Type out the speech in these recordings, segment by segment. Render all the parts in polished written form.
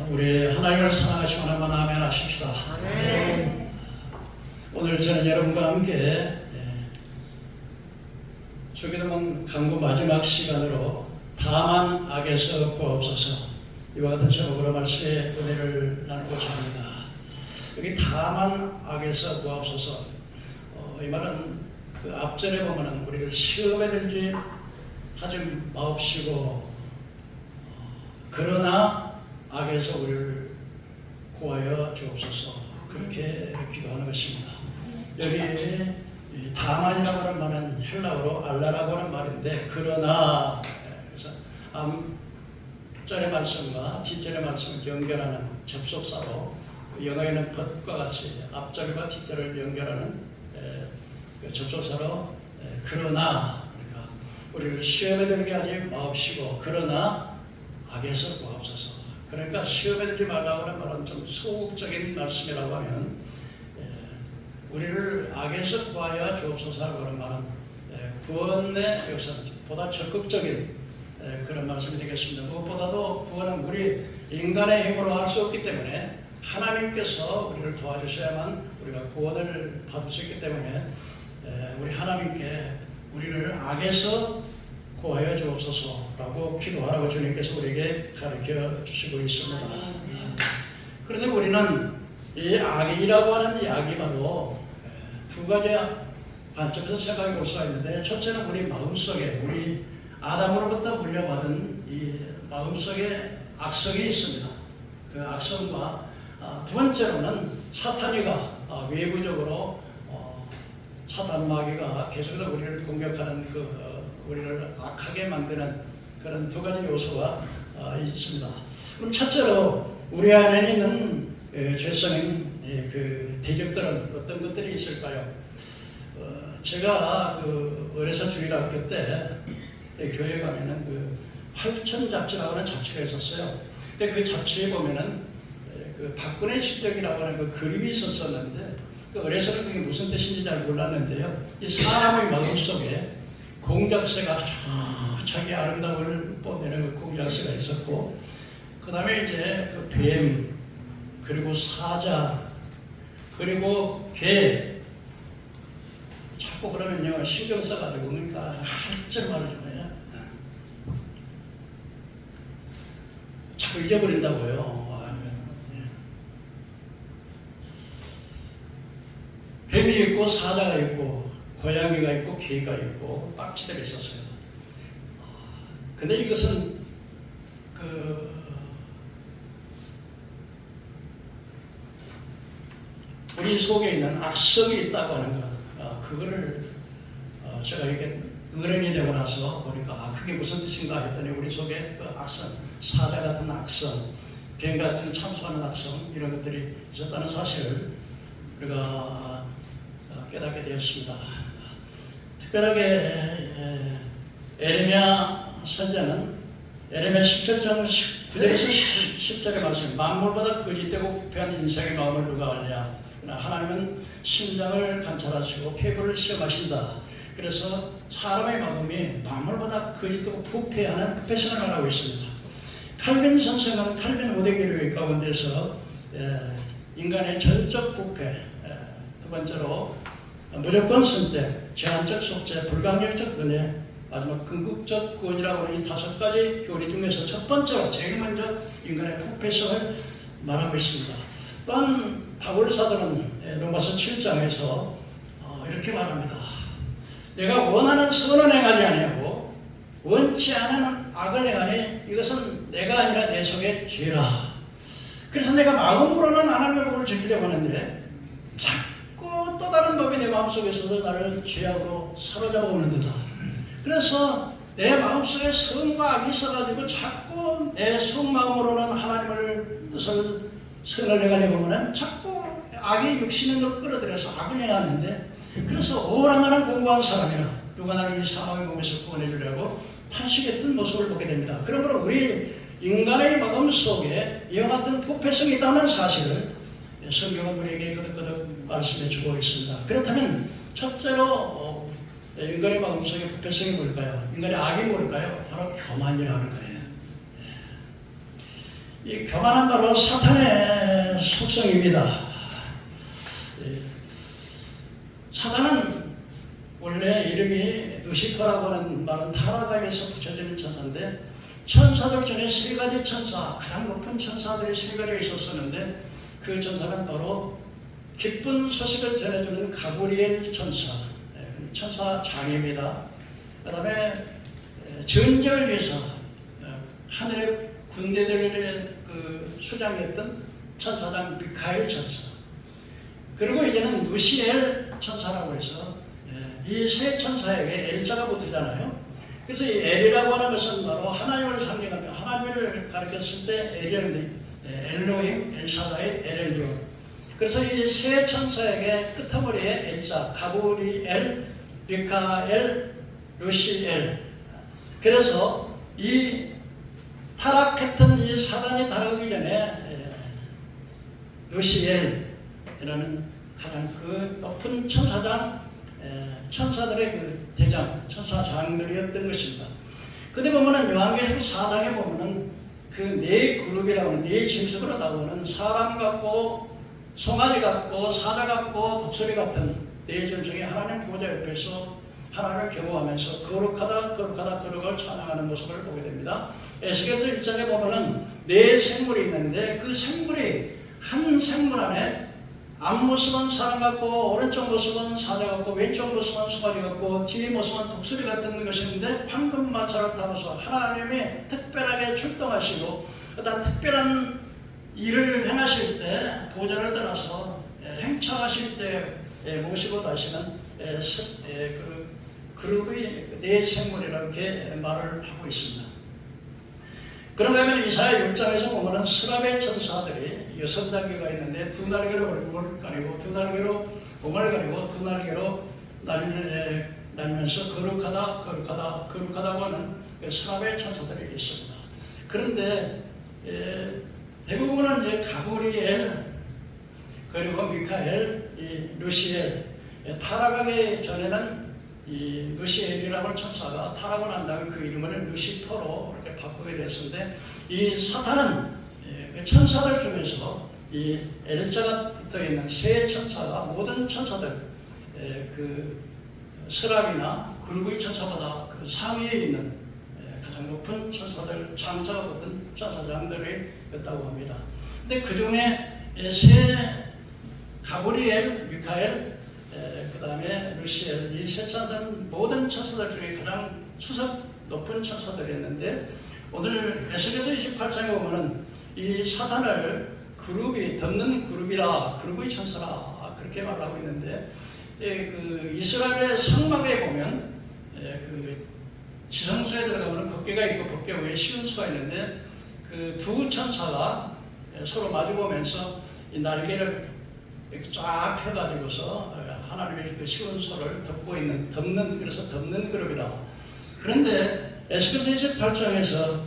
우리 하나님을 사랑하시면 한번 아멘 하십시다. 아멘. 오늘 저는 여러분과 함께 주기도문 강구 마지막 시간으로 다만 악에서 구하옵소서, 이와 같은 제목으로 말씀의 은혜를 나누고자 합니다. 여기 다만 악에서 구하옵소서, 이 말은 그 앞전에 보면은 우리를 시험에 들지 하지 마옵시고 그러나 악에서 우리를 구하여 주옵소서, 그렇게 기도하는 것입니다. 여기 다만이라고 하는 말은 헬라어로 알라라고 하는 말인데, 그러나, 그래서 앞절의 말씀과 뒷절의 말씀을 연결하는 접속사로, 영어에는 but과 같이 앞절과 뒷절을 연결하는 접속사로 그러나, 그러니까 우리를 시험에 들게 하지 마옵시고 그러나 악에서 구하옵소서. 그러니까 시험에 들지 말라고 하는 말은 좀 소극적인 말씀이라고 하면, 우리를 악에서 구하여 주옵소서라고 하는 말은 구원의 역사는 보다 적극적인 그런 말씀이 되겠습니다. 무엇보다도 구원은 우리 인간의 힘으로 할 수 없기 때문에 하나님께서 우리를 도와주셔야만 우리가 구원을 받을 수 있기 때문에 우리 하나님께 우리를 악에서 구하여 주옵소서라고 기도하라고 주님께서 우리에게 가르쳐 주시고 있습니다. 그런데 우리는 이 악이라고 하는 이야기 바로 두 가지 관점에서 생각해 볼 수가 있는데, 첫째는 우리 마음속에, 우리 아담으로부터 물려받은 이 마음속에 악성이 있습니다. 그 악성과 두 번째로는 사탄이가 외부적으로 사탄 마귀가 계속해서 우리를 공격하는 우리를 악하게 만드는 그런 두 가지 요소가 있습니다. 그럼 첫째로 우리 안에 있는 죄성인 그 대적들은 어떤 것들이 있을까요? 제가 어려서 주일학교 때 교회 가면은 그 활천잡지라고 하는 잡지가 있었어요. 근데 그 잡지에 보면은 그 박근혜 실력이라고 하는 그 그림이 있었었는데, 그 어려서는 그게 무슨 뜻인지 잘 몰랐는데요. 이 사람의 마음속에 공작새가 자기 아름다움을 뽐내는 그 공작새가 있었고, 그 다음에 이제 그 뱀, 그리고 사자, 그리고 개, 자꾸 그러면요 신경 써가지고 그러니까 할줄 말해주네요. 자꾸 잊어버린다고요. 뱀이 있고 사자가 있고 고양이가 있고 개가 있고 딱지들이 있었어요. 근데 이것은 우리 속에 있는 악성이 있다고 하는 것, 그거를 제가 이게 어른이 되고 나서 보니까 그게 무슨 뜻인가 했더니, 우리 속에 그 악성, 사자 같은 악성, 뱀 같은 참소하는 악성, 이런 것들이 있었다는 사실을 우리가 깨닫게 되었습니다. 특별하게 에레미야 선지자는 에레미야 17장 9절에서 10절의 말씀, 만물보다 거짓되고 부패한 인생의 마음을 누가 알냐, 하나님은 심장을 관찰하시고 피부를 시험하신다. 그래서 사람의 마음이 만물보다 거짓되고 부패하는 부패성을 말하고 있습니다. 칼빈 선생은 칼빈 오대교회 가운데서 인간의 전적 부패, 두 번째로 무조건 선택, 제한적 속죄, 불강력적 은혜, 마지막 궁극적 구원이라고 하는 이 다섯 가지 교리 중에서 첫 번째로 제일 먼저 인간의 부패성을 말하고 있습니다. 또한 바울 사도는 로마서 7장에서 이렇게 말합니다. 내가 원하는 선은 행하지 아니하고 원치 않은 악을 행하니 이것은 내가 아니라 내 속의 죄라. 그래서 내가 마음으로는 하나님의 법을 지키려고 하는데 자꾸 또 다른 법이 내 마음속에서도 나를 죄악으로 사로잡아 오는 듯다. 그래서 내 마음속에 선과 악이 있어가지고 자꾸 내 속마음으로는 하나님을 뜻을 선을 행하려고 하면 자꾸 악의 육신을 끌어들여서 악을 행하는데, 그래서 오라나는 공고한 사람이라 누가 나를 이 사망의 몸에서 구원해 주려고 탄식했던 모습을 보게 됩니다. 그러므로 우리 인간의 마음 속에 이와 같은 부패성이 있다는 사실을 성경은 우리에게 거듭거듭 말씀해 주고 있습니다. 그렇다면 첫째로 인간의 마음 속에 부패성이 뭘까요? 인간의 악이 뭘까요? 바로 교만이라는 거예요. 이 교만은 바로 사탄의 속성입니다. 사탄은 원래 이름이 루시퍼라고 하는 말은 타락에서 붙여지는 천사인데, 천사들 중에 세 가지 천사, 가장 높은 천사들이 세 가지가 있었었는데, 그 천사는 바로 기쁜 소식을 전해주는 가브리엘 천사, 천사장입니다. 그 다음에 전쟁을 위해서 하늘의 군대들의 그 수장이었던 천사장 미카엘 천사, 그리고 이제는 루시엘 천사라고 해서 이 세 천사에게 엘자가 붙으잖아요. 그래서 이 엘이라고 하는 것은 바로 하나님을 상징하며, 하나님을 가르쳤을 때 엘은 엘로힘, 엘사다이, 엘엘리온. 그래서 이 세 천사에게 끄트머리에 엘자, 가브리엘, 미카엘, 루시엘. 그래서 이 타락했던 이 사단이 타락하기 전에 루시엘이라는 가장 그 높은 천사들의 그 대장, 천사장들이었던 것입니다. 근데 보면은 요한계시록 4장에 보면은 그 네 그룹이라고 하는 네 짐승으로 나오는 사람 같고 송아지 같고 사자 같고 독수리 같은 네 짐승이 하나님 보좌 옆에서 하나님을 경호하면서 거룩하다 거룩하다 거룩을 찬양하는 모습을 보게 됩니다. 에스겔서 1장에 보면은 네 생물이 있는데, 그 생물이 한 생물 안에 앞모습은 사람 같고 오른쪽 모습은 사자 같고 왼쪽 모습은 송아지 같고 뒤 모습은 독수리 같은 것인데, 황금마차를 타고서 하나님이 특별하게 출동하시고 그다음 특별한 일을 행하실 때, 보좌를 떠나서 행차하실 때 모시고 가시는 그 그룹이 네 생물이라고 이렇게 말을 하고 있습니다. 그런가 하면 이사야 6장에서 보면은 스랍의 천사들이 6날개가 있는데, 두 날개로 얼굴을 가리고 두 날개로 몸을 가리고 두 날개로 날면서 거룩하다 거룩하다 거룩하다고 하는 그 스랍의 천사들이 있습니다. 그런데 대부분은 이제 가브리엘, 그리고 미카엘, 루시엘, 타락하기 전에는 이 루시엘이라고 하는 천사가 타락을 한 다음에 그 이름을 루시퍼로 이렇게 바꾸게 됐는데, 이 사탄은 그 천사들 중에서 이 엘자가 붙어 있는 세 천사가 모든 천사들 그 스랍이나 그룹의 천사보다 그 상위에 있는 가장 높은 천사들, 장자가 붙은 천사장들이었다고 합니다. 근데 그 중에 가브리엘, 미카엘, 그 다음에 루시엘, 이 세 천사는 모든 천사들 중에 가장 수석 높은 천사들이었는데, 오늘 에스겔서 28장에 보면은 이 사탄을 그룹이 덮는 그룹이라, 그룹의 천사라 그렇게 말하고 있는데, 그 이스라엘의 성막에 보면 그 지성소에 들어가면 덮개가 있고 덮개 위에 시운수가 있는데, 그 두 천사가 서로 마주보면서 이 날개를 이렇게 쫙 펴가지고서 하나님의 그 시온소를 덮는 그래서 덮는 그룹이다. 그런데 에스겔서 28장에서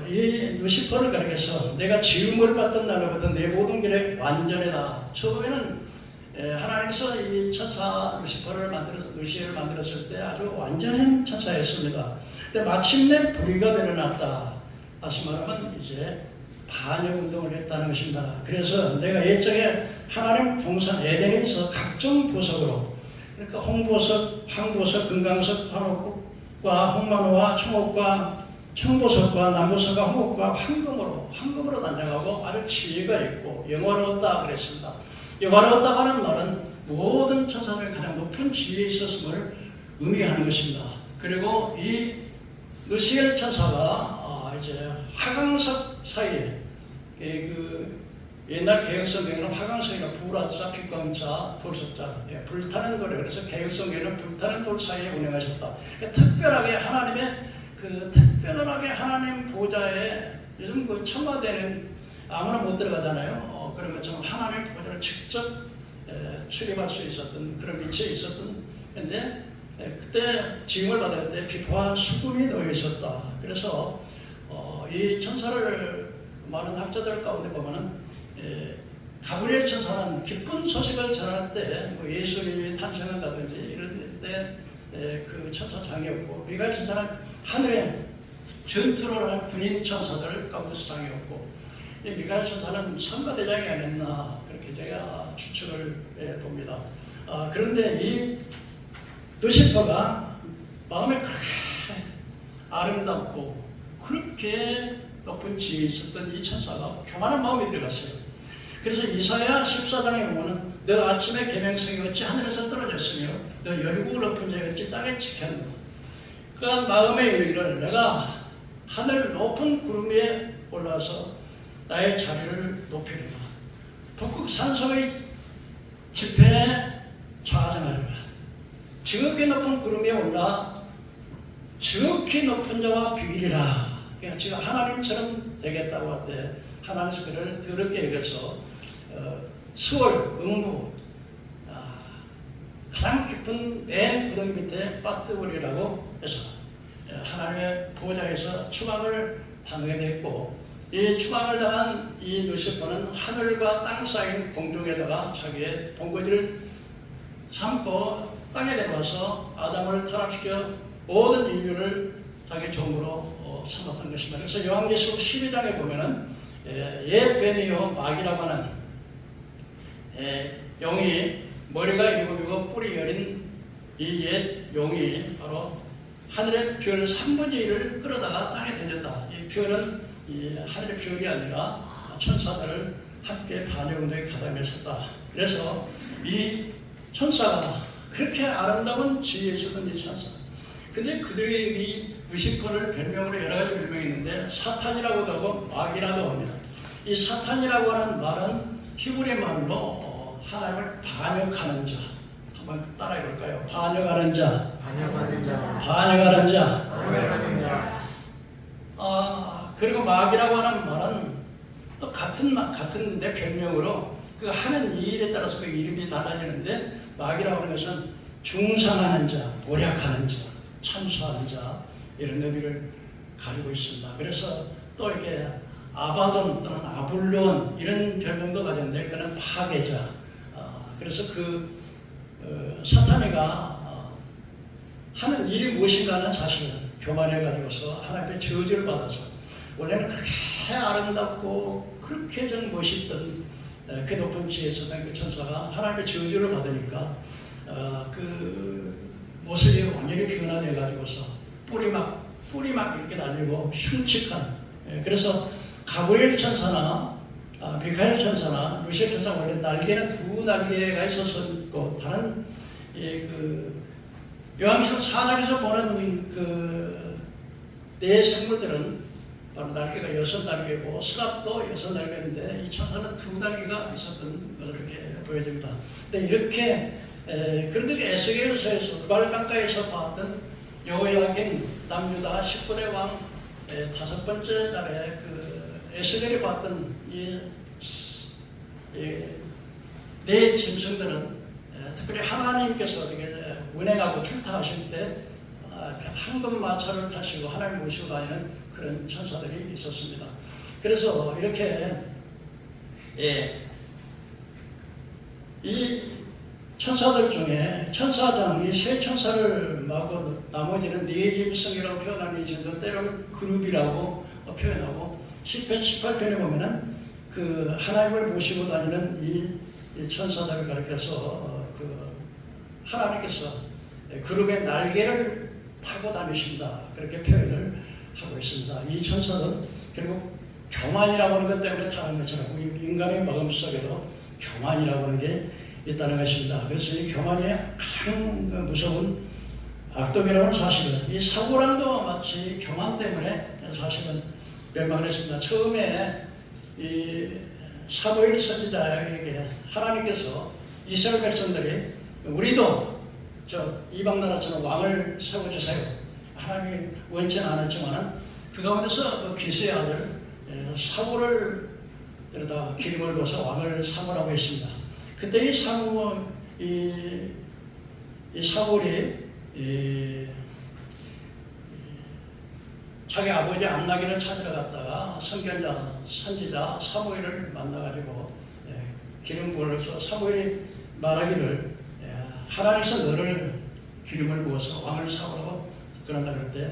이 루시퍼를 가리켜서 내가 지음을 받던 날로부터 내 모든 길에 완전이다. 처음에는 하나님께서 이 천사 루시엘을 만들었을 때 아주 완전한 천사였습니다. 근데 마침내 불의가 드러났다. 다시 말하면 이제 반역 운동을 했다는 것입니다. 그래서 내가 옛적에 하나님 동산 에덴에서 각종 보석으로, 그러니까 홍보석, 황보석, 금강석, 황옥과 홍만호와 청옥과 청보석과 남보석과 홍옥과 황금으로 단장하고 아주 지혜가 있고 영화로웠다 그랬습니다. 영화로웠다고 하는 말은 모든 천사들 가장 높은 지혜에 있었음을 의미하는 것입니다. 그리고 이 루시엘 천사가 이제 화강석 사이에 그 옛날 개혁성경에는 화강석이나 부라자, 빛광자, 돌석자, 불타는 돌에, 그래서 개혁성경에는 불타는 돌 사이에 운영하셨다. 그러니까 특별하게 하나님 보좌에, 요즘 그 청와대는 아무나 못 들어가잖아요. 그런 것처럼 하나님 보좌를 직접 출입할 수 있었던 그런 위치에 있었던. 근데 그때 지음을 받을 때 빛과 수금이 놓여 있었다. 그래서 이 천사를 많은 학자들 가운데 보면은 가브리엘 천사는 기쁜 소식을 전할 때, 뭐 예수님이 탄생한다든지 이런 때 그 천사장이었고, 미가엘 천사는 하늘에 전투를 할 군인 천사들 가운데서 이 미가엘 천사는 선거대장이 아니었나 그렇게 제가 추측을 봅니다. 그런데 이 루시퍼가 마음에 그렇게 아름답고 그렇게 높은 지위에 있었던 이 천사가 교만한 마음이 들어갔어요. 그래서 이사야 14장에 보면 너 아침에 계명성이 어찌 하늘에서 떨어졌으며 너 열국을 엎은 자가 어찌 땅에 지켰노. 그러한 마음에 이르기를 내가 하늘 높은 구름 위에 올라서 나의 자리를 높이리라. 북극 산성의 지폐에 좌정하리라. 지극히 높은 구름 위에 올라 지극히 높은 자와 비기리라. 그러니까 지금 하나님처럼 되겠다고 할 때 하나님께서 그를 더럽게 여겨서 수월, 음부 가장 깊은 맨 구덩이 밑에 빠뜨리라고 해서 하나님의 보좌에서 추방을 당하게 됐고 이 추방을 당한 이 루시퍼는 하늘과 땅 사이인 공중에다가 자기의 본거지를 삼고 땅에 내려와서 아담을 타락시켜 모든 인류를 자기 종으로 삼았던 것입니다. 그래서 요한계시록 12장에 보면은 옛 베니오 마귀라고 하는 용이 머리가 일곱이고 뿔이 여린 이 옛 용이 바로 하늘의 별 3분의 1을 끌어다가 땅에 던졌다. 이 별은 이 하늘의 별이 아니라 천사들을 함께 반역운동에 가담했었다. 그래서 이 천사가 그렇게 아름다운 지위에 있었던 이 천사. 근데 그들이 이 루시퍼를 별명으로 여러 가지 별명이 있는데 사탄이라고도 하고 마귀라고 합니다. 이 사탄이라고 하는 말은 히브리 말로 하나님을 반역하는 자. 한번 따라해 볼까요? 반역하는 자. 반역하는 자. 반역하는 자. 반역하는 자. 그리고 마귀라고 하는 말은 또 같은데 별명으로 그 하는 일에 따라서 그 이름이 달라지는데 마귀라고 하는 것은 중상하는 자, 모략하는 자, 참수하는 자 이런 의미를 가지고 있습니다. 그래서 또 이렇게 아바돈 또는 아불론 이런 별명도 가졌는데 그는 파괴자. 그래서 그 사탄이가 하는 일이 무엇인가 하는 사실을 교만해 가지고서 하나님의 저주를 받아서 원래는 그렇게 아름답고 그렇게 좀 멋있던 그 높은 지혜에 있었던 그 천사가 하나님의 저주를 받으니까 그 모습이 완전히 변화되어 가지고서 뿔이 막 이렇게 날리고 흉측한 그래서 가브리엘 천사나 미카엘 천사나 루시엘 천사 원래 날개는 두 날개가 있었고 다른 그 요한계시록 4장에서 보는 그 네 생물들은 바로 날개가 6날개고 스랍도 6날개인데 이 천사는 2날개가 있었던 것을 이렇게 보여줍니다. 근데 이렇게 그런데 에스겔서에서 구발강가에서 봤던 여호야긴 남유다 19대 왕 5번째 날에 그 에스겔이 봤던 이 네 짐승들은 특별히 하나님께서 어떻게 운행하고 출타하실 때 황금 마차를 타시고 하나님 모시고 다니는 그런 천사들이 있었습니다. 그래서 이렇게 이 천사들 중에 천사장 이 세 천사를 마고 나머지는 네 짐승이라고 표현하는 이 짐승 때로는 그룹이라고 표현하고 10편 18편에 보면은 그 하나님을 모시고 다니는 이 천사들을 가리켜서 그 하나님께서 그룹의 날개를 타고 다니신다 그렇게 표현을 하고 있습니다. 이 천사는 결국 교만이라고 하는 것 때문에 타는 것처럼 우리 인간의 마음속에도 교만이라고 하는 게 있다는 것입니다. 그래서 이 교만이 가장 무서운 악독이라고 하는 사실은 이 사고란도 마치 교만 때문에 사실은 멸망을 했습니다. 처음에 이 사무엘 선지자에게 하나님께서 이스라엘 백성들이 우리도 저 이방 나라처럼 왕을 세워주세요. 하나님이 원치는 않았지만 그 가운데서 그 기스의 아들 사울을 데려다 기름을 부어서 왕을 삼으라고 했습니다. 그때 이 사울이 자기 아버지 암나기를 찾으러 갔다가 선지자 사무엘을 만나가지고 기름 부어서 사무엘이 말하기를 하나님께서 너를 기름을 부어서 왕을 삼으라고 그런다 그럴 때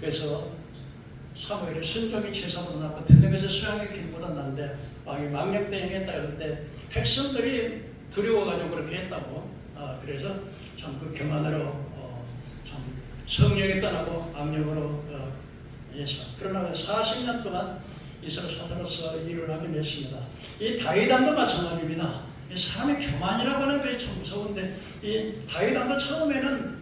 그래서 사무엘이 순종이 제사보다 낫고 듣는 것이 수양의 길보다 난데 왕이 망령되 행했다 그럴 때 백성들이 두려워가지고 그렇게 했다고. 그래서 참 그 교만으로 참 성령이 떠나고 악령으로 해서 그러나 40년 동안 이스라엘 사사로서 일을 하게 됐습니다. 이 다윗왕도 마찬가지입니다. 이 사람의 교만이라고 하는 것이 참 무서운데 이 다윗왕도 처음에는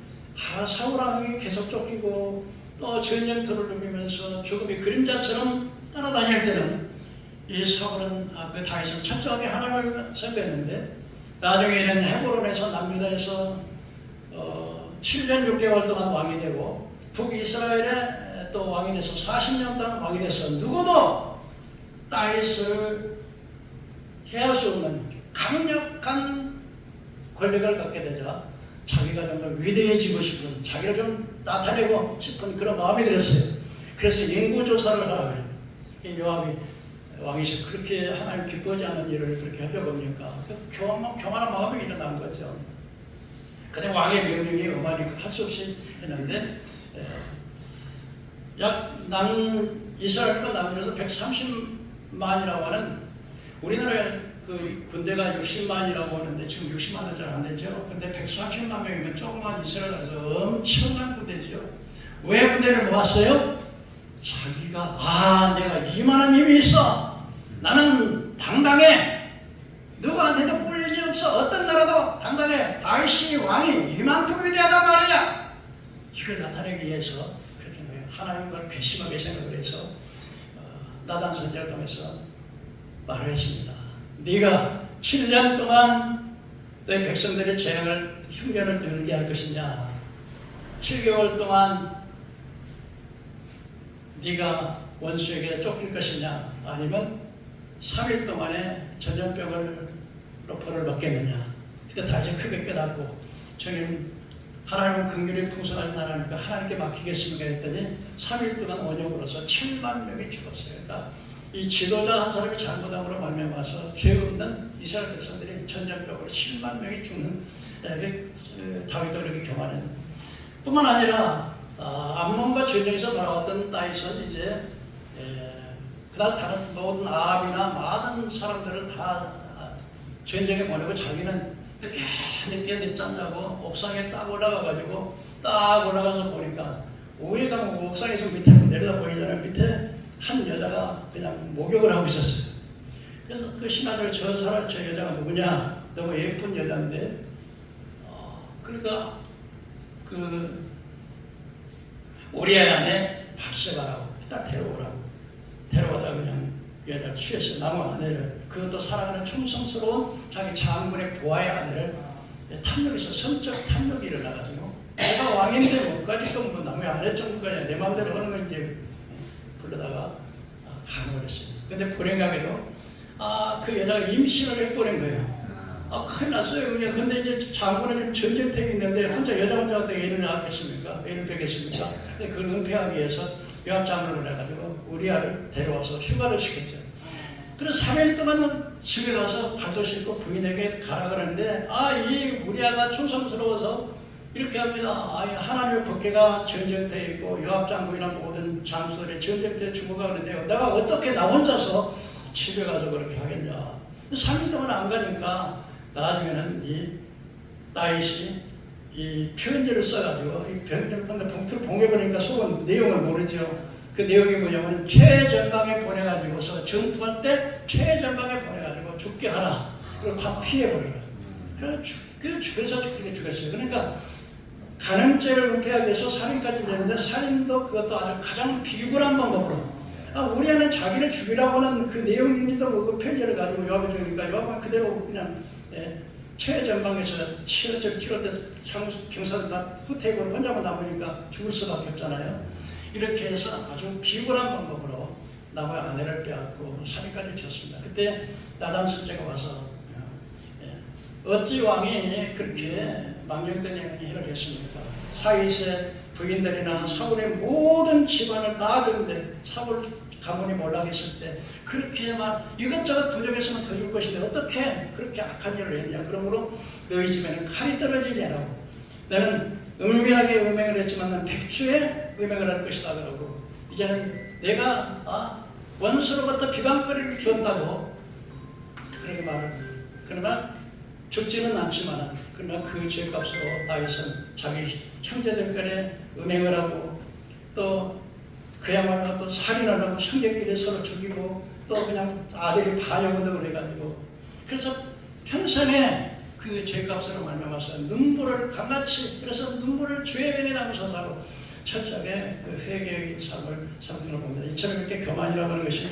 사울 왕이 계속 쫓기고 또 전쟁터를 누비면서 죽음이 그림자처럼 따라다닐 때는 이 사울은 그 다윗은 철저하게 하나님을 섬겼는데 나중에는 헤브론에서 남유다에서 7년 6개월 동안 왕이 되고 북이스라엘에 또 왕이 돼서 40년 동안 왕이 돼서 누구도 다윗을 해할 수 없는 강력한 권력을 갖게 되자 자기가 좀 더 위대해지고 싶은, 자기를 좀 나타내고 싶은 그런 마음이 들었어요. 그래서 인구조사를 하라 그래요. 이 요압이 왕이시 그렇게 하나님 기뻐하지 않는 일을 그렇게 하려고 합니까? 교만한 마음이 일어난 거죠. 근데 왕의 명령이 엄하니까 할 수 없이 했는데 이스라엘과 남유에서 130만이라고 하는 우리나라 그 군대가 60만이라고 하는데 지금 60만은 잘 안 되죠. 근데 130만 명이면 조그만 이스라엘에서 엄청난 군대지요. 왜 군대를 모았어요? 자기가 내가 이만한 힘이 있어. 나는 당당해. 누구한테도 꿀리지 없어. 어떤 나라도 당당해. 다윗이 왕이 이만큼 위대하단 말이야. 이걸 나타내기 위해서 그렇게 하나님과 괘씸하게 생각을 해서 나단 선지자를 통해서 말을 했습니다. 네가 7년 동안 너희 백성들의 재앙을 흉년을 들게 할 것이냐, 7개월 동안 네가 원수에게 쫓길 것이냐, 아니면 3일 동안에 전염병으로 벌을 받겠느냐. 그때 다윗이 크게 깨닫고 주님 하나님은 긍휼이 풍성하신 하나님이니까 하나님께 맡기겠습니다 했더니 3일 동안 원흉으로서 7만 명이 죽었어요. 그러니까 이 지도자 한 사람이 잘못함으로 말미암아서 죄 없는 이스라엘 백성들이 전염병으로 7만 명이 죽는 다윗도 그렇게 교만했는데 뿐만 아니라 암몬과 전쟁에서 돌아왔던 다윗은 이제 그날 다른 모든 아합이나 많은 사람들을 다 전쟁에 보내고 자기는 늦게 늦잠 자고 옥상에 딱 올라가가지고 딱 올라가서 보니까 오해가 옥상에서 밑에 내려다 보이잖아요. 밑에 한 여자가 그냥 목욕을 하고 있었어요. 그래서 그 신하들 저 여자가 누구냐? 너무 예쁜 여자인데 그러니까 그 우리아의 아내 밧세바라고 딱 데려오다가 그냥 여자를 취했어요. 남은 아내를. 그것도 사랑하는 충성스러운 자기 장군의 부하의 아내를 탐욕에서 성적 탐욕이 일어나가지고 내가 왕인데 뭐까지 뭐 남의 아내 정도까지 내 마음대로 하는 건 이제 불러다가 가능을 했어요. 근데 불행하게도 그 여자가 임신을 해버린 거예요. 큰일 났어요. 그냥 근데 이제 장군은 전쟁터에 있는데 혼자 여자 혼자 어떻게 애를 낳겠습니까? 애를 베겠습니까? 근데 그걸 은폐하기 위해서 요압 장군을 해가지고 우리아를 데려와서 휴가를 시켰어요. 그래서 3일 동안 집에 가서 발도 싣고 부인에게 가라 그러는데 이 우리아가 충성스러워서 이렇게 합니다. 하나님의 법궤가 전쟁터에 있고 요압 장군이나 모든 장수들이 전쟁터에 죽어가는데요. 내가 어떻게 나 혼자서 집에 가서 그렇게 하겠냐. 3일 동안 안 가니까 나중에는 이 다윗이 이 편지를 써가지고 이 봉투를 봉해버리니까 속은 내용을 모르죠. 그 내용이 뭐냐면 최전방에 보내가지고서 전투할 때 최전방에 보내가지고 죽게 하라. 그리고 다 피해버려요. 그래서 그렇게 죽였어요. 그러니까 간음죄를 은폐하기 위해서 살인까지 되는데 살인도 그것도 아주 가장 비굴한 방법으로 우리는 자기를 죽이라고 하는 그 내용인지도 모르고 편지를 가지고 요압에 주니까 요압은 그대로 그냥 최전방에서 치러질 때 병사들 다 후퇴고 혼자만 남으니까 죽을 수밖에 없잖아요. 이렇게 해서 아주 비굴한 방법으로 남의 아내를 빼앗고 살인까지 쳤습니다. 그때 나단 선지자가 와서 어찌 왕이 그렇게 망령된 일을 했습니까? 사윗의 부인들이나 사울의 모든 집안을 다 줬는데 사울 가문이 몰락했을 때 그렇게 막 이것저것 부족했으면 더 줄 것인데 어떻게 그렇게 악한 일을 했냐. 그러므로 너희 집에는 칼이 떨어지지 않고 너는 은밀하게 음행을 했지만 백주에 음행을 할 것이다 그러고 이제는 내가 원수로부터 비방거리를 주었다고 그렇게 말을. 그러나 죽지는 않지만 그러나 그 죄값으로 다윗은 자기 형제들간에 음행을 하고 또 그야말로 또 살인을 하고 형제끼리 서로 죽이고 또 그냥 아들이 반역도 그래가지고 그래서 평생에 그 죄값으로 말미암아서 눈물을 강같이 그래서 눈물을 주의 배에 담으셔서 철저하게 그 회개의 삶을 살는 걸 봅니다. 이처럼 이렇게 교만이라고 하는 것이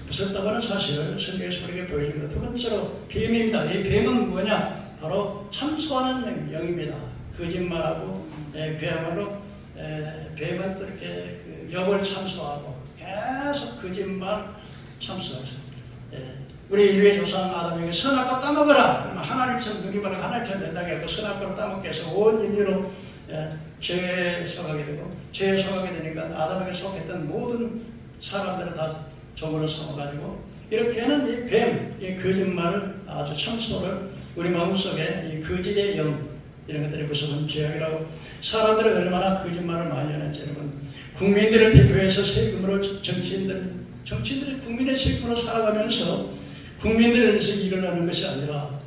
무섭다고 하는 사실을 성경에서 우리에게 보여줍니다. 두 번째로 뱀입니다. 이 뱀은 뭐냐? 바로 참소하는 영입니다. 거짓말하고 그야말로 뱀은 또 이렇게 그 역을 참소하고 계속 거짓말 참소하죠. 우리 인류의 조상 아담에게 선악과 따먹어라. 그러면 하나님처럼 누리면 하나님처럼 된다고 했고 선악과를 따먹게 해서 온 인류로 죄에 속하게 되고 죄에 속하게 되니까 아담에게 속했던 모든 사람들을 다 종으로 삼아가지고 이렇게 하는 이 뱀, 이 거짓말을 아주 참소를 우리 마음속에 이 거짓의 영 이런 것들이 무서운 죄악이라고 사람들은 얼마나 거짓말을 많이 하는지 여러분 국민들을 대표해서 세금으로 정치인들이 국민의 세금으로 살아가면서 국민들을 위해서 일을 하는 것이 아니라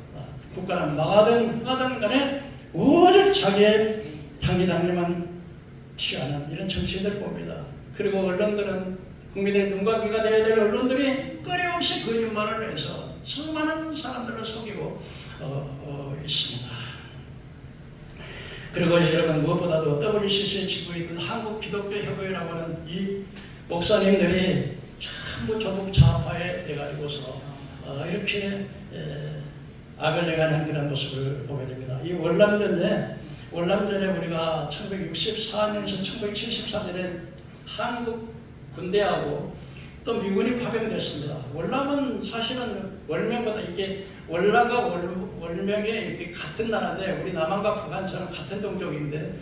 국가는 망하든 간에 오직 자기의 당리만 취하는 이런 정치인들 봅니다. 그리고 언론들은 국민의 눈과 귀가 되어야 될 언론들이 끊임없이 거짓말을 해서 수많은 사람들을 속이고 있습니다. 그리고 여러분 무엇보다도 WCC의 지부이던 한국기독교협의회라고 하는 이 목사님들이 전부 조국 좌파에 돼가지고서 이렇게 악을 행하는 그런 모습을 보게 됩니다. 이 월남전에 우리가 1964년에서 1973년에 한국 군대하고 또 미군이 파병됐습니다. 월남은 사실은 월명보다 이게 월남과 월명이 이렇게 같은 나라인데 우리 남한과 북한처럼 같은 동족인데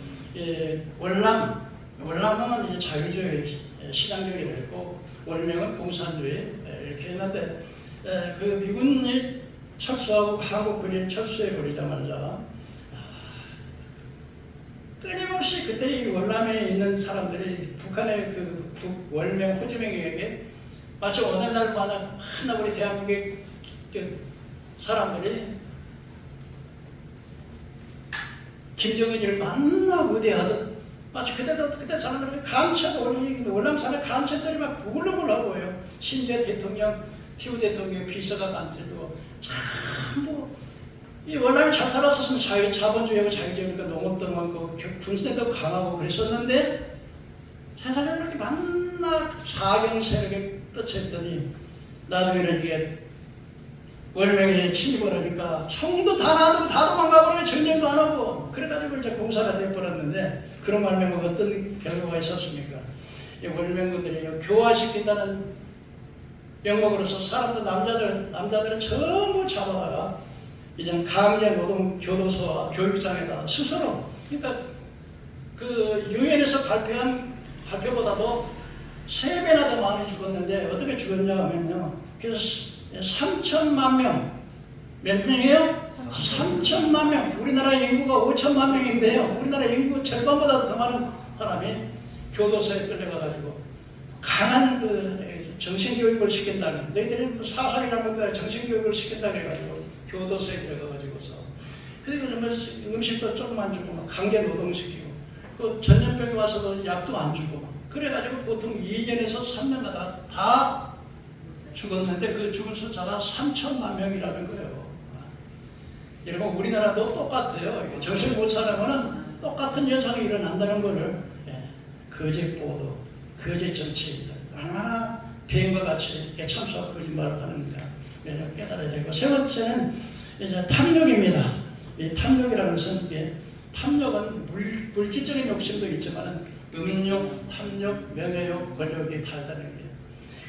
월남은 이제 자유주의 시장주의를 했고 월명은 공산주의 이렇게 했는데 그 미군이 철수하고 한국군이 철수해 버리자마자 끊임없이 그때 이 월남에 있는 사람들이 북한의 그 월명 호지명에게 마치 어느 날마다 하나 우리 대한민국의 그 사람들이 김정은이를 만나 의대하듯 마치 그때 사람들이 감춰도 월남 사람 감춰들이 막 부글부글하고요. 심지어 대통령, 티우 대통령 비서가 감춰주고 전부 이 월남이 잘 살았었으면 자본주의하고 자유주의니까 농업도 많고 군세도 강하고 그랬었는데 세상에 이렇게 만나 사경 세력에 뻗쳤더니 나중에는 이게 월명에 침입을 하니까 총도 다 놔두고 다 도망가버리고 전쟁도 안 하고 그래가지고 이제 공사가 돼버렸는데 그런 말면 어떤 결과가 있었습니까? 이 월명군들이 교화시킨다는 명목으로서 사람들 남자들은 전부 잡아다가 이제는 강제 노동 교도소와 교육장에다 스스로 그러니까 그 유엔에서 발표한 발표보다도 3배나 더 많이 죽었는데 어떻게 죽었냐 하면요. 그래서 3천만 명 몇 명이에요? 3천만 명. 우리나라 인구가 5천만 명인데요. 우리나라 인구 절반보다 더 많은 사람이 교도소에 끌려가가지고 강한 그 정신교육을 시킨다는 너희들은 사상이 잘못되어 정신교육을 시킨다 해가지고 교도소에 들어가가지고서 그리고 음식도 조금만 주고 강제 노동시키고 그 전염병이 와서도 약도 안 주고 그래가지고 보통 2년에서 3년마다 다 죽었는데 그 죽은 숫자가 3천만 명이라는 거예요. 여러분 우리나라도 똑같아요. 정신 못 차리면은 똑같은 현상이 일어난다는 거를 거짓 보도, 거짓 정치인들 얼마나 뱀과 같이 이렇게 참소하고 거짓말을 하는가 깨달아야 되고 세 번째는 이제 탐욕입니다. 이 탐욕이라는 것은 탐욕은 물질적인 욕심도 있지만 음욕, 탐욕, 명예욕, 권력이 다 있다는 거예요.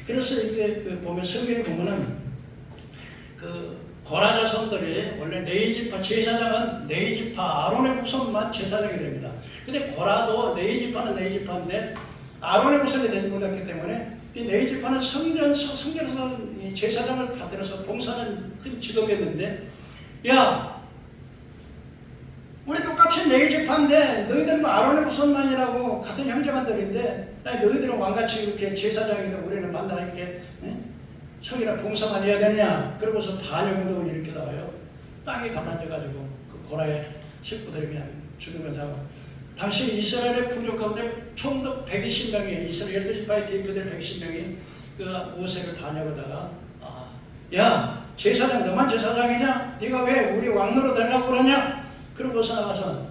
그래서 이게 보면 성경에 보면은 그 고라 자손들이 원래 네이지파 제사장은 네이지파 아론의 후손만 제사장이 됩니다. 근데 고라도 네이지파는 네이지파인데 아론의 후손이 되지 못했기 때문에 이 네이지파는 성전에서 제사장을 받들어서 봉사는 큰 직업이었는데 야 우리 똑같이 똑같이 내 집파인데 너희들은 뭐 아론의 후손만이라고 같은 형제간들인데 너희들은 왕같이 이렇게 제사장이고 우리는 만나 이렇게 성이라 봉사만 해야 되냐? 그러고서 반역운동을 일으키다가요 땅이 가라져가지고 그 고라의 식구들이 그냥 죽으면서 하고 당시 이스라엘의 풍족 가운데 총독 120명이 이스라엘 12지파의 대표들 120명이 그 모세를 반역하다가 야 제사장 너만 제사장이냐? 네가 왜 우리 왕노로 되려고 그러냐? 그러고서 나가서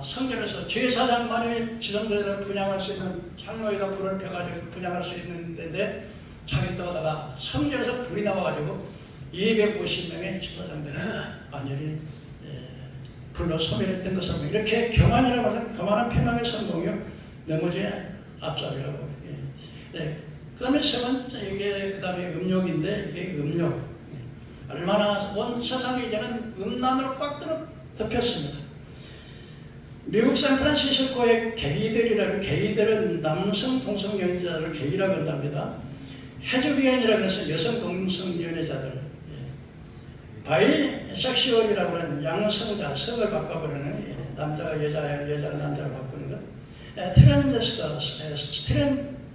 성전에서 제사장만이 지성들을 분양할 수 있는 향로에다 불을 펴가지고 분양할 수 있는 데인데 자기 떠다가 성전에서 불이 나와가지고 250명의 제사장들이 완전히 불로 소멸했던 것을 이렇게 교만이라고 해서 교만한 패망의 성공이요 너무제 앞잡이라고. 그 다음에 세 번째 이게 그 다음에 음욕인데 이게 음욕 얼마나 온 세상이 이제는 음란으로 꽉 덮였습니다. 미국 샌프란시스코의 게이들이라는 게이들은 남성 동성연애자들을 게이라고 한답니다. 해즈비언이라고 해서 여성 동성연애자들, 바이섹슈얼이라고 하는 양성자, 성을 바꿔버리는 남자가 여자가 남자를 바꾸는 것,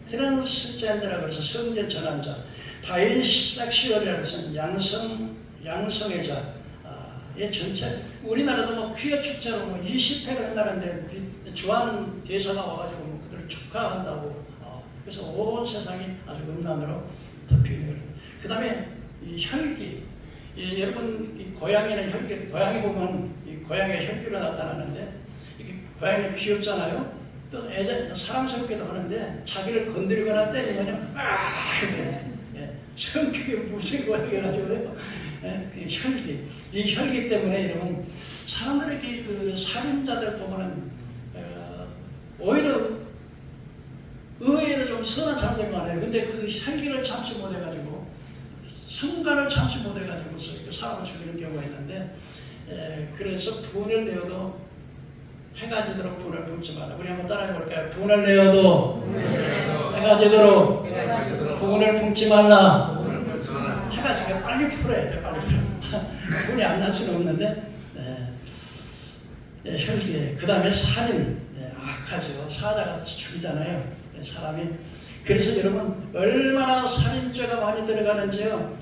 트랜스젠더라고 해서 성전 전환자, 바이섹슈얼이라고 해서 양성애자. 전체 우리나라도 뭐 퀴어 축제로 뭐 20회를 한다는데 주한 대사가 와가지고 뭐 그들을 축하한다고. 그래서 온 세상이 아주 음란으로 덮이는 거죠. 그 다음에 이 혈기. 여러분 이 고양이는 혈기, 고양이 보면 이 고양이가 혈기로 나타나는데 이게 고양이 귀엽잖아요. 또 사랑스럽기도 하는데 자기를 건드리거나 때리면 이렇게 성격이 무슨 고양이 해가지고요. 그 혈기. 이 혈기 때문에 여러분 사람들이 이렇게 그 살인자들 보면은 오히려 의외로 좀 선한 사람들이 많아요. 근데 그 혈기를 참지 못해가지고 순간을 참지 못해가지고 사람을 죽이는 경우가 있는데 그래서 분을 내어도 해가 지도록 분을 품지 마라. 우리 한번 따라해볼까요? 분을 내어도 해가 지도록 분을 품지 말라. 해가 지면 빨리 풀어야 돼. 빨리 풀어. 분이 안 날 수는 없는데 혈기. 그 다음에 살인. 악하죠. 사자가 죽이잖아요. 사람이. 그래서 여러분 얼마나 살인죄가 많이 들어가는지요.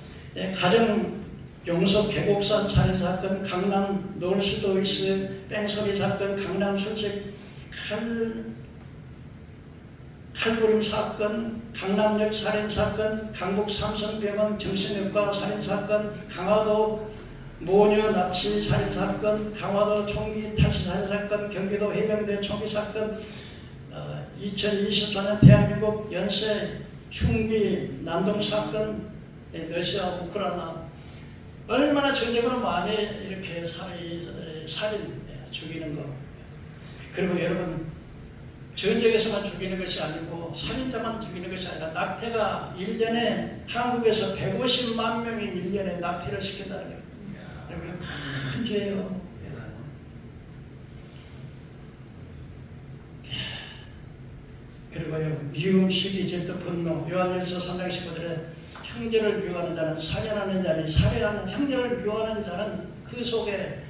가정 용서 계곡산 살인사건, 강남 놀스도이스 뺑소니 사건, 강남 술집 칼부림 사건, 강남역 살인사건, 강북 삼성병원 정신외과 살인사건, 강화도 모녀 납치 살인사건, 강화도 총기 탈취 살인사건, 경기도 해병대 총기사건, 2024년 대한민국 연쇄 충기 난동사건, 러시아 우크라이나 얼마나 전쟁으로 많이 이렇게 살인 죽이는 거. 그리고 여러분 전쟁에서만 죽이는 것이 아니고 살인자만 죽이는 것이 아니라 낙태가 1년에 한국에서 150만 명이 1년에 낙태를 시킨다는 거예요. 여러분 큰 죄예요. 그리고요 미움, 시기, 질투, 분노. 요한일서 3장 15절에 형제를 미워하는 자는 살인하는 자니 살인하는 형제를 미워하는 자는 그 속에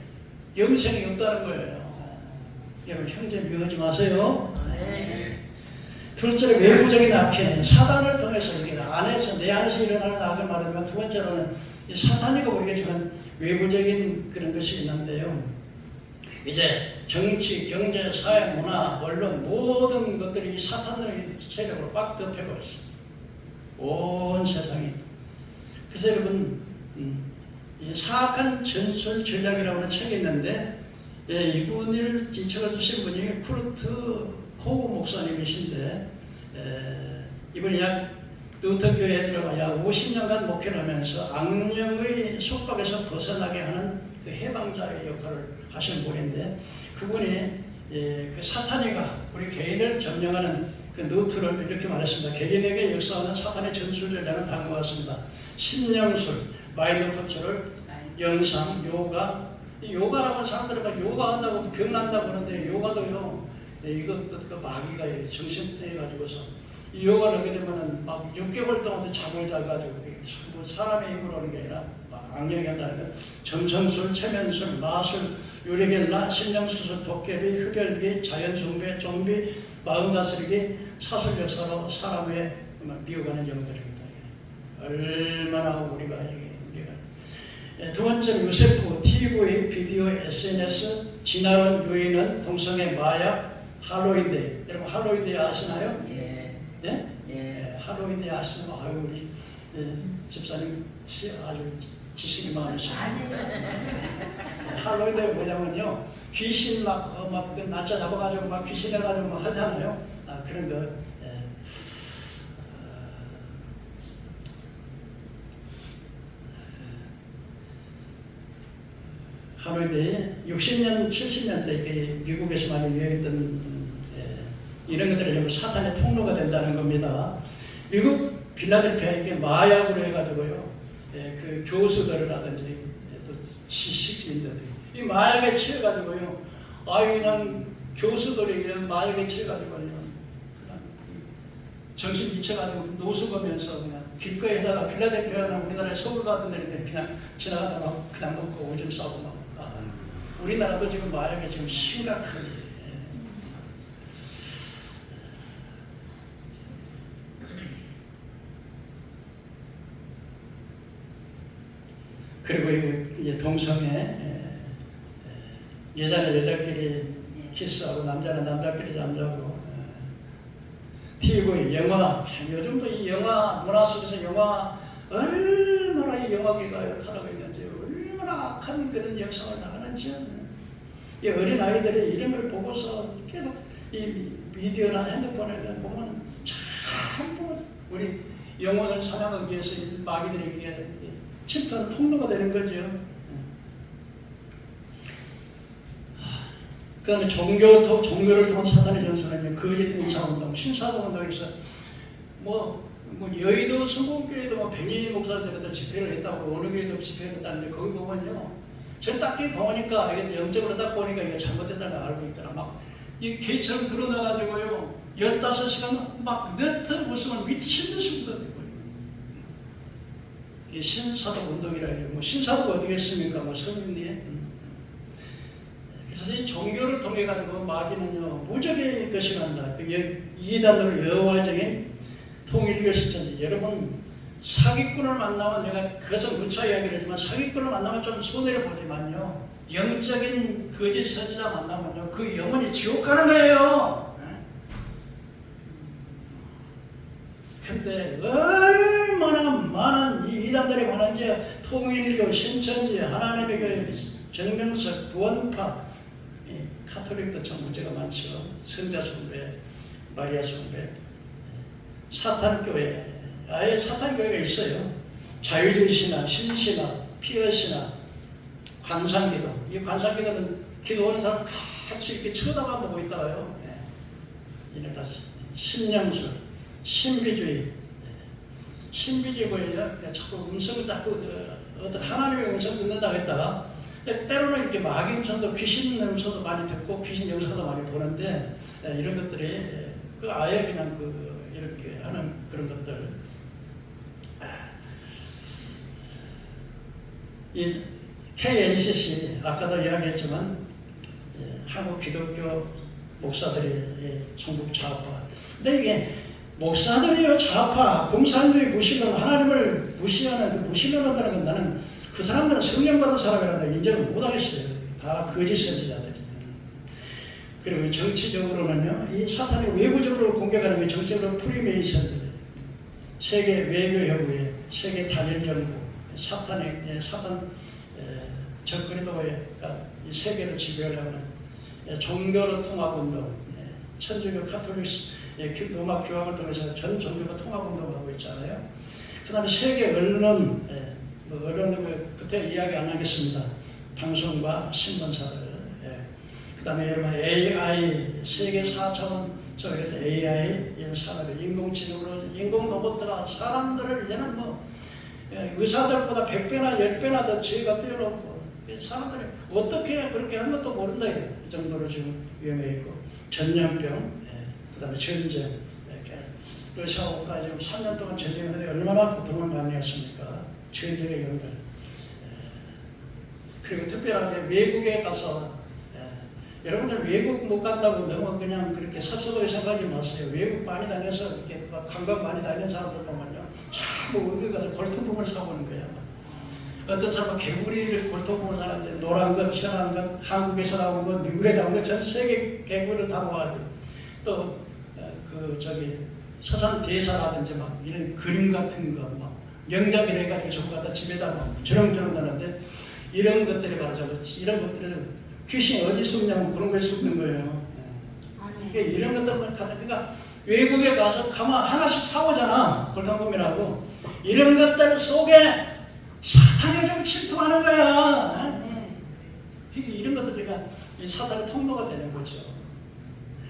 영생이 없다는 거예요. 여러분 형제 미워하지 마세요. 둘째로 외부적인 악행, 사단을 통해서 내 안에서 일어나는 악을 말하면 두 번째로는 사탄이가 우리에게 주는 외부적인 그런 것이 있는데요. 이제 정치, 경제, 사회, 문화, 언론 모든 것들이 사탄의 세력으로 꽉 덮여버렸어요. 온 세상이. 그래서 여러분 사악한 전술 전략이라고 하는 책이 있는데 이분을 이 책을 쓰신 분이 쿠르트 코우 목사님이신데 이분이 루터교회에 들어가 약 50년간 목회를 하면서 악령의 속박에서 벗어나게 하는 그 해방자의 역할을 하시는 분인데 그분이 그 사탄이가 우리 개인을 점령하는 그 노트를 이렇게 말했습니다. 개인에게 역사하는 사탄의 전술 전략은 다음과 같습니다. 신령술, 마인드 컨트롤, 영상, 요가. 이 요가라고 하는 사람들은 막 요가 한다고 병난다고 하는데 요가도요 이것도 그 마귀가 정신대해 가지고서 유혹을 하게 되면은 막 6개월 동안도 잠을 자가지고 전부 사람의 힘으로 하는 게 아니라 막 악령이 한다는 건 점성술, 체면술, 마술, 유리겔라, 신령수술, 도깨비, 흡혈귀, 자연숭배, 좀비, 마음 다스리기, 사술 역사로 사람의 미워가는 영들입니다. 얼마나 우리가 두 번째는 유세포, TV, 비디오, SNS, 진화론, 유인원, 동성애, 마약, 할로윈데이. 여러분 할로윈데이 아시나요? 예. 네? 예. 할로윈데이 아시면 아유 우리 집사님 아주 지식이 많으시네. 할로윈데이 뭐냐면요, 귀신 막 낮에 잡아가지고 막 귀신 해가지고 막 하잖아요. 그런 거. 할로윈데이 60년, 70년대 미국에서 많이 유행했던 이런 것들이 전부 사탄의 통로가 된다는 겁니다. 미국 필라델피아에 이게 마약으로 해가지고요, 그 교수들이라든지 또 지식인들이 이 마약에 취해가지고요, 그냥 교수들이 그냥 마약에 취해가지고 그냥 정신 미쳐가지고 노숙하면서 그냥 길거리에다가 필라델피아나 우리나라의 서울 같은 데는 그냥 지나가다가 그냥 먹고 오줌 싸고 막. 우리나라도 지금 마약이 지금 심각하게. 그리고 이제 동성애, 여자는 여자끼리 키스하고 남자는 남자끼리 잠자고, TV, 영화, 요즘도 이 영화 문화 속에서 영화 얼마나 이 영화계가 타락하고 있는지, 얼마나 악한 그런 역사가 나가는지. 이 어린 아이들이 이런 걸 보고서 계속 이 미디어나 핸드폰에 보면 참 우리 영혼을 사냥하기 위해서 마귀들에게 침투하는 통로가 되는 거죠. 그 다음에 종교를 통한 사탄의 전선은 거짓 인사운동, 신사동운동에서 여의도 성공교회도 백년이 목사들한테 집회를 했다고, 어느 교회도 집회를 했다는데 거기 보면요, 저 딱히 보니까 이게 영적으로 딱 보니까 이게 잘못됐다는 걸 알고 있더라. 막 이 개처럼 드러나가지고요, 15시간 막 너트 웃으면 미친 듯이 웃어내고요. 이 신사동 운동이라 해요. 신사도가 어디겠습니까? 성인님. 그래서 이 종교를 통해 가지고 마귀는요, 무적의 것이 난다. 이단으로 여호와적인 통일교 실천. 여러분 사기꾼을 만나면, 내가 그것은 무차 이야기를 했지만 사기꾼을 만나면 좀 손해를 보지만요, 영적인 거짓 선지자 만나면요, 그 영혼이 지옥 가는 거예요. 근데 얼마나 많은 이 이단들이 많은지, 통일교, 신천지, 하나님의 교회, 정명석, 구원파, 카톨릭도 참 문제가 많죠. 성자 숭배, 마리아 숭배, 사탄교회, 아예 사탄교회가 있어요. 자유주의 신화, 신신화, 피어신화, 관상기도. 이 관상기도는 기도하는 사람 같이 이렇게 쳐다만 보고 있다가요, 이는 다 신령술, 신비주의. 신비주의 뭐예요? 그냥 자꾸 음성을 자꾸 어떤 하나님의 음성 듣는다고 했다가, 때로는 이렇게 마귀 음성도, 귀신 음성도 많이 듣고 귀신 영상도 많이 보는데, 이런 것들이 아예 그냥 이렇게 하는 그런 것들. 이 KNCC 아까도 이야기했지만, 한국 기독교 목사들이 전국 좌파. 근데 이게 목사들이요 좌파, 공산주의 무신론, 하나님을 무시하는 그 무신론한다는 건 나는 그 사람들은 성령 받은 사람이라도 인정을 못하겠어요. 다 거짓 선지자들이. 그리고 정치적으로는요, 이 사탄이 외부적으로 공격하는 게 정치적으로 프리메이슨들, 세계 외교협의회, 세계 단일정부, 사탄 적그리도의 이 세계를 지배하려는 종교로 통합운동, 천주교, 카톨릭, 로마 교황을 통해서 전 종교가 통합운동을 하고 있잖아요. 그 다음에 세계 언론, 언론을 그때 이야기 안 하겠습니다. 방송과 신문사들. 그 다음에 여러분 AI, 세계 4차원 그래서 AI 산업의 인공지능으로 인공 로봇가 사람들을 이제는 의사들보다 100배나 10배나 더 죄가 뛰어넘고, 사람들이 어떻게 그렇게 하는 것도 모른다. 이 정도로 지금 위험해 있고, 전염병, 그 다음에 전쟁, 이렇게 러시아 오크라이나 지금 3년 동안 전쟁을 해 얼마나 고통을 많이 했습니까? 전쟁의 영들. 그리고 특별하게 외국에 가서 여러분들 외국 못 간다고 너무 그냥 그렇게 섭섭하게 생각하지 마세요. 외국 많이 다녀서 이렇게 관광 많이 다니는 사람들 보면요, 전부 어디 가서 골동품을 사보는 거야. 어떤 사람은 개구리를 골동품을 사는데 노란 것, 희한한 것, 한국에서 나온 것, 미국에 나온 것, 전 세계 개구리를 다 모아줘. 또 서산 대사라든지 막 이런 그림 같은 거, 막 명작이라 해가지고 저거 갖다 집에다 막 주렁주렁 다는데 이런 것들이 바로 이런 것들을 귀신이 어디 숨냐면 그런 거에 숨는 거예요. 그러니까 이런 것들만 그러니까 외국에 가서 가만 하나씩 사오잖아. 골동품이라고. 이런 것들 속에 사탄이 좀 침투하는 거야. 이런 것들 제가 이 사탄의 통로가 되는 거죠.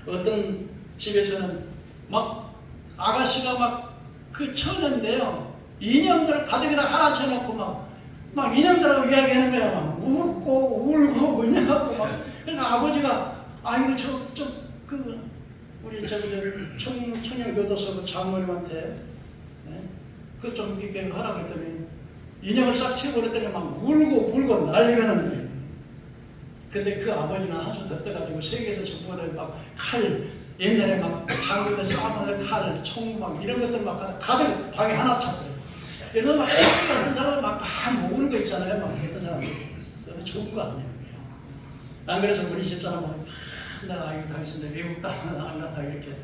어떤 집에서는 막 아가씨가 막 그 처는데요, 인형들을 가족에다 하나 쳐놓고 막 인형들하고 이야기하는 거야. 막 웃고 울고 뭐냐고 막. 그러니까 아버지가 아이고 우리 청년교도소 장모님한테 그 좀 이렇게 하라 그랬더니 인형을 싹 치워버렸더니 막 울고 불고 난리가 나는 거예요. 근데 그 아버지는 한수 더 떠가지고 세계에서 전부를 막 칼, 옛날에 막 장군들 싸움하는 칼, 총 막 이런 것들 막 가득 방에 하나 찾더라고요. 이런 막 싸움 같은 사람을 막 모으는 거 있잖아요. 막 했던 사람들. 너무 좋은 거 아니에요. 안 그래서 우리 집사람은 나 이거 당신들 외국 안 갔다 이렇게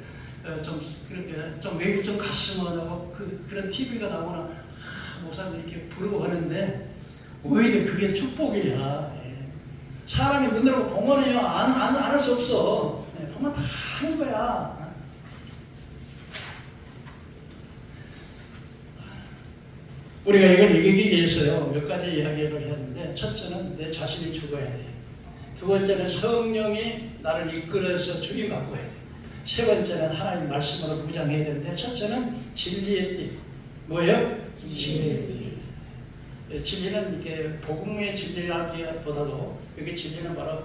좀 그렇게 좀 외국 좀 갔으면 하고 그런 TV가 나오나 목사님 이렇게 부르고 하는데 오히려 그게 축복이야. 사람이 눈으로 보면요 안 할 수 없어. 보면 다 하는 거야. 우리가 이걸 이기기 위해서요 몇 가지 이야기를 했는데, 첫째는 내 자신이 죽어야 돼. 두 번째는 성령이 나를 이끌어서 죽임 바꿔야 돼. 세 번째는 하나님 말씀으로 무장해야 되는데, 첫째는 진리의 띠. 뭐예요? 진리의 띠. 진리는 이렇게 복음의 진리라기보다도 여기 진리는 바로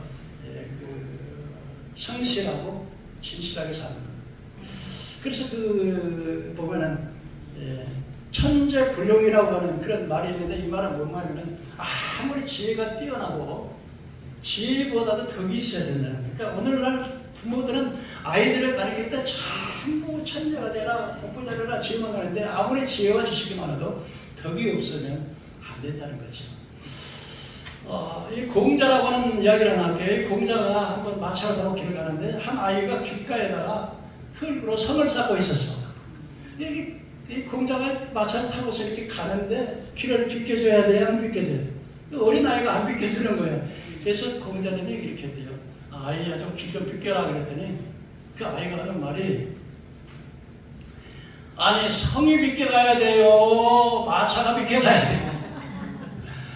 성실하고 진실하게 사는 것. 그래서 보면은 천재불용이라고 하는 그런 말이 있는데, 이 말은 뭔 말이냐면 아무리 지혜가 뛰어나도 지혜보다도 덕이 있어야 된다는 거예요. 그러니까 오늘날 부모들은 아이들을 가르칠 때 전부 천재가 되라, 공부 잘해라 지혜만 가는데 아무리 지혜와 지식이 많아도 덕이 없으면 안 된다는 거죠. 이 공자라고 하는 이야기를 나올게요. 이 공자가 한번 마차를 타고 길을 가는데 한 아이가 귓가에다가 흙으로 성을 쌓고 있었어. 이 공자가 마차를 타고서 이렇게 가는데 길을 비켜줘야 돼, 안 비켜줘야 돼? 어린 아이가 안 비켜주는 거예요. 그래서 공자님이 이렇게 했대요. 아이야 좀 길 좀 비켜라 그랬더니 그 아이가 하는 말이, 아니 성이 비켜가야 돼요, 마차가 비켜가야 돼요.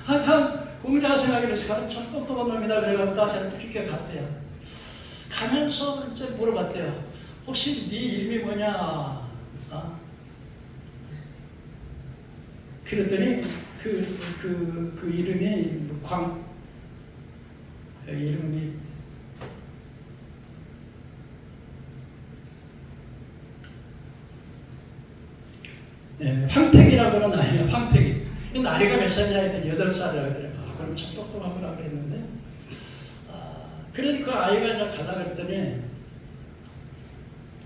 항상 공자가 생각해서 참 똑똑한 놈이다 그래가지고 마차를 비켜갔대요. 가면서 이제 물어봤대요. 혹시 네 이름이 뭐냐? 그랬더니 그 이름이 이름이 황택이라고는 아니에요. 황택이. 나이가 몇 살이냐 했더니 8살이라고 그래요. 그럼 참 똑똑하구나 그랬는데, 그러니까 그 아이가 이제 가려고 했더니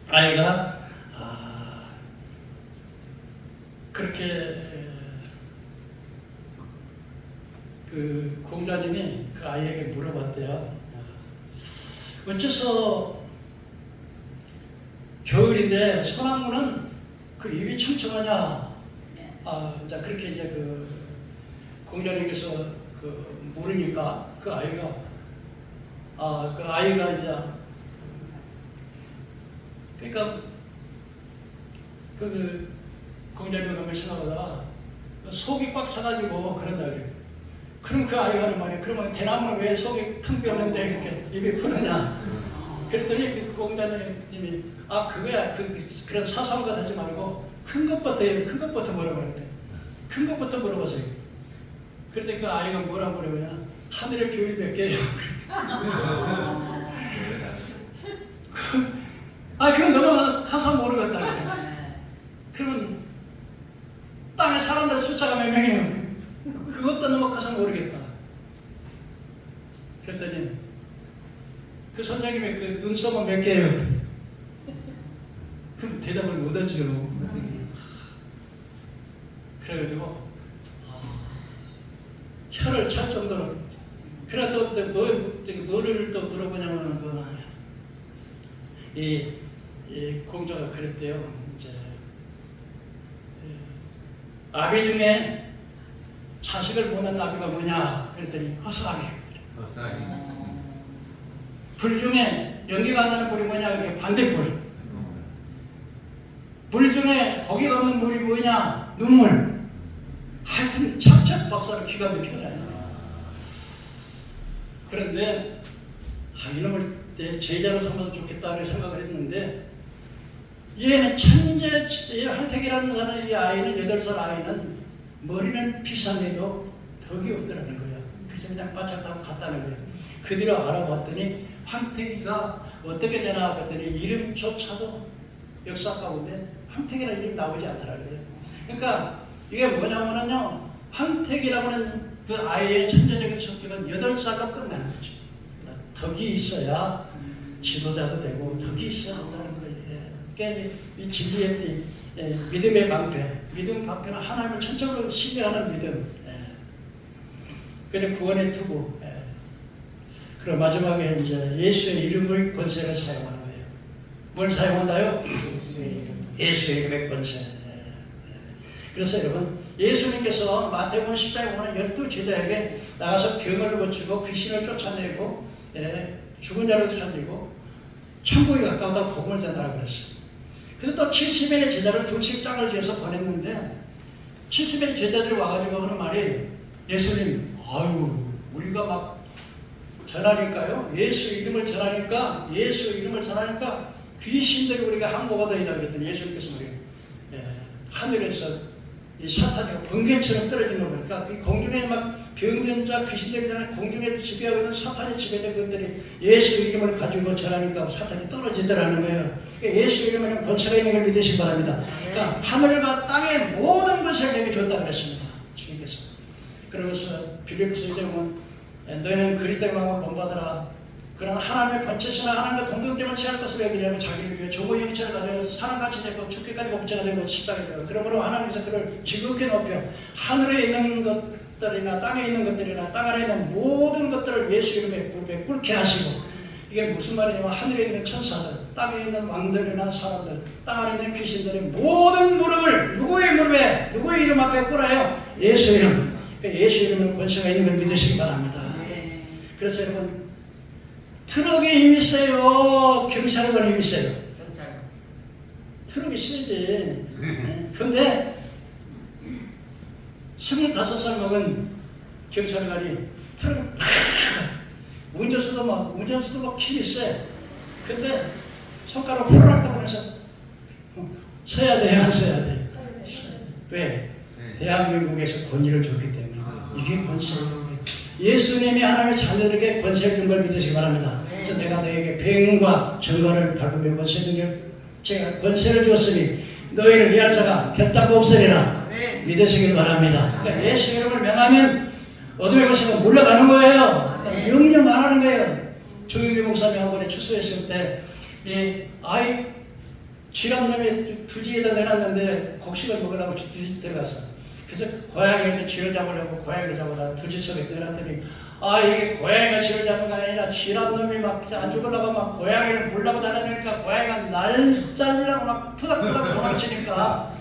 아이가 그렇게 그 공자님이 그 아이에게 물어봤대요. 어째서 겨울인데 소나무는 그 잎이 청청하냐? 이제 그렇게 이제 그 공자님께서 그 물으니까 그 아이가 이제 그러니까 그 공자님 가면 지나가다가 속이 꽉 차가지고 그런다 그래요. 그럼 그 아이가 하는 말이, 그러면 대나무는 왜 속이 텅 비었는데 이렇게 입이 푸느냐? 그랬더니 그 공자님이 그거야 그런 사소한 것 하지 말고 큰 것부터 해요. 큰 것부터 물어보랬대. 큰 것부터 물어보세요. 그런데 그 아이가 뭐라 물어보냐? 하늘의 별이 몇 개예요? 그건 너무 가서 모르겠다 그래. 그러면 땅에 사람들 숫자가 몇 명이에요? 그것도 너무 커서 모르겠다. 그랬더니 그 선생님의 그 눈썹은 몇 개예요? 그럼 대답을 못하죠. 그래가지고 혀를 찰 정도로. 그래도 뭐를 또 물어보냐면 이 공자가 그랬대요. 이제 아비 중에 자식을 못 낳는 아비가 뭐냐? 그랬더니 허수아비. 헛살이. 불 중에 연기가 안 나는 불이 뭐냐? 그게 반대불. 물 중에 거기가 없는 물이 뭐냐? 눈물. 하여튼 착착 박사를 기가 막히네. 그런데 이놈을 내 제자로 삼아서 좋겠다고 생각을 했는데 얘는 천재 한택이라는 사람, 이 아이는 8살 아이는 머리는 비싼데도 덕이 없더라는 거야. 그래서 그냥 빠짝하고 갔다는 거야. 그 뒤로 알아봤더니 황택이가 어떻게 되나 봤더니 이름조차도 역사 가운데 황택이라는 이름이 나오지 않더라는 거예요. 그러니까 이게 뭐냐면요, 황택이라고 하는 그 아이의 천재적인 성격은 8살로 끝나는 거죠. 덕이 있어야 지도자도 되고 덕이 있어야 한다는 거예요. 그러니까 이 진리의 믿음의 방패, 믿음 방패는 하나님을 천적으로 신뢰하는 믿음. 그리고 구원의 투구. 그리고 마지막에 이제 예수의 이름의 권세를 사용하는 거예요. 뭘 사용한다요? 예수의 이름의 권세. 그래서 여러분, 예수님께서 마태복음 10장에 보면 12제자에게 나가서 병을 고치고 귀신을 쫓아내고 죽은 자를 살리고 천국에 가까우다 복음을 전하라고 그랬어요. 근데 또 70명의 제자를 둘씩 짝을 지어서 보냈는데 70명의 제자들이 와가지고 하는 말이 예수님, 아유 우리가 막 전하니까요, 예수 이름을 전하니까 귀신들이 우리가 항복 얻어이다 그랬더니 예수님께서 말이에요, 하늘에서 이 사탄이 번개처럼 떨어지는 거 보니까 이 공중에 막 병든 자 귀신들이나 공중에 지배하고 있는 사탄이 지배된 것들이 예수 이름을 가지고 전하니까 사탄이 떨어지더라는 거예요. 그러니까 예수 이름에는 권세가 있는 걸 믿으시기 바랍니다. 그러니까 하늘과 땅의 모든 것을 내게 줬다고 그랬습니다. 주님께서. 그러면서 빌립보서에 보면 너희는 그리스도의 마음을 본받으라. 그러나 하나님의 번체시나 하나님과 동등됨을 취할 것을 여기려고 자기를 위해 조고 형체를 가지고 사람같이 되고 죽기까지 목자가 되고 십자가에 되고 그러므로 하나님께서 그를 지극히 높여 하늘에 있는 것들이나 땅에 있는 것들이나 땅 아래에 있는 모든 것들을 예수 이름에 무릎에 꿇게 하시고, 이게 무슨 말이냐면 하늘에 있는 천사들, 땅에 있는 왕들이나 사람들, 땅 아래에 있는 귀신들의 모든 무릎을 누구의 무릎에, 누구의 이름 앞에 꿇어요? 예수 이름. 그러니까 예수 이름은 권세가 있는 걸 믿으시기 바랍니다. 그래서 여러분, 트럭에 힘이 세요? 경찰관에 힘이 세요? 경찰. 트럭이 세지. 근데 25살 먹은 경찰관이 트럭을 팍! 운전수도 막 힘이 세. 근데 손가락 후락 떠면서 서야 돼, 안 서야 돼? 왜? 대한민국에서 권위를 줬기 때문에. 이게 권세예요. 예수님이 하나님의 자녀들에게 권세를 준 걸 믿으시기 바랍니다. 그래서 내가 너에게 병과 증거를 밟으며 권세 준 제가 권세를 주었으니 너희를 위할 자가 결단코 없으리라. 믿으시길 바랍니다. 그러니까 예수 이름을 명하면 어둠의 권세가 물러가는 거예요. 그러니까 명령 안 하는 거예요. 조용기 목사님 한 번에 추수했을 때 이 아이 쥐란놈이 두지에다 내놨는데 곡식을 먹으려고 두지 들어가서, 그래서 고양이한테 쥐를 잡으려고 고양이를 잡으라 두지 속에 내놨더니 이게 고양이가 쥐를 잡는 게 아니라 쥐란놈이 막 안 죽으려고 막 고양이를 물라고 달라니까 고양이가 날 자르려고 막 푸닥푸닥 도망치니까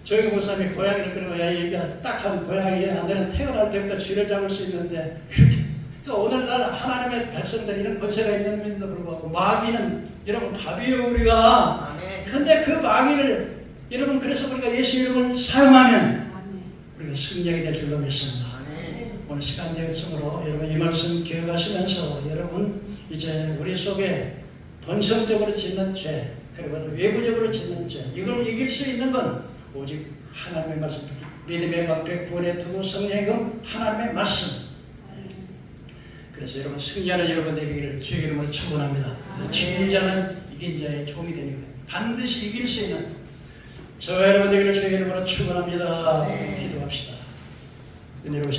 조용기 목사님이 고양이를 그러고, 야 얘가 딱한 고양이야, 너는 태어날 때부터 쥐를 잡을 수 있는데 그렇게. 그래서 오늘날 하나님의 백성들 이런 권세가 있는데도 불구하고 마귀는 여러분 밥이에요 우리가. 근데 그 마귀를 여러분, 그래서 우리가 예수 이름을 사용하면 우리가 승리하게 될 줄로 믿습니다. 오늘 시간 되었으므로 여러분 이 말씀 기억하시면서 여러분 이제 우리 속에 본성적으로 짓는 죄, 그리고 외부적으로 짓는 죄, 이걸 이길 수 있는 건 오직 하나님의 말씀, 믿음의 방패, 구원의 투구, 성령의 금, 하나님의 말씀. 그래서 여러분 승리하는 여러분 되기를 주의 이름으로 축원합니다. 진짜는 이긴 자의 종이 되니까 반드시 이길 수 있는 저와 여러분 되기를 주의 이름으로 축원합니다. 네. 기도합시다. 은혜로우신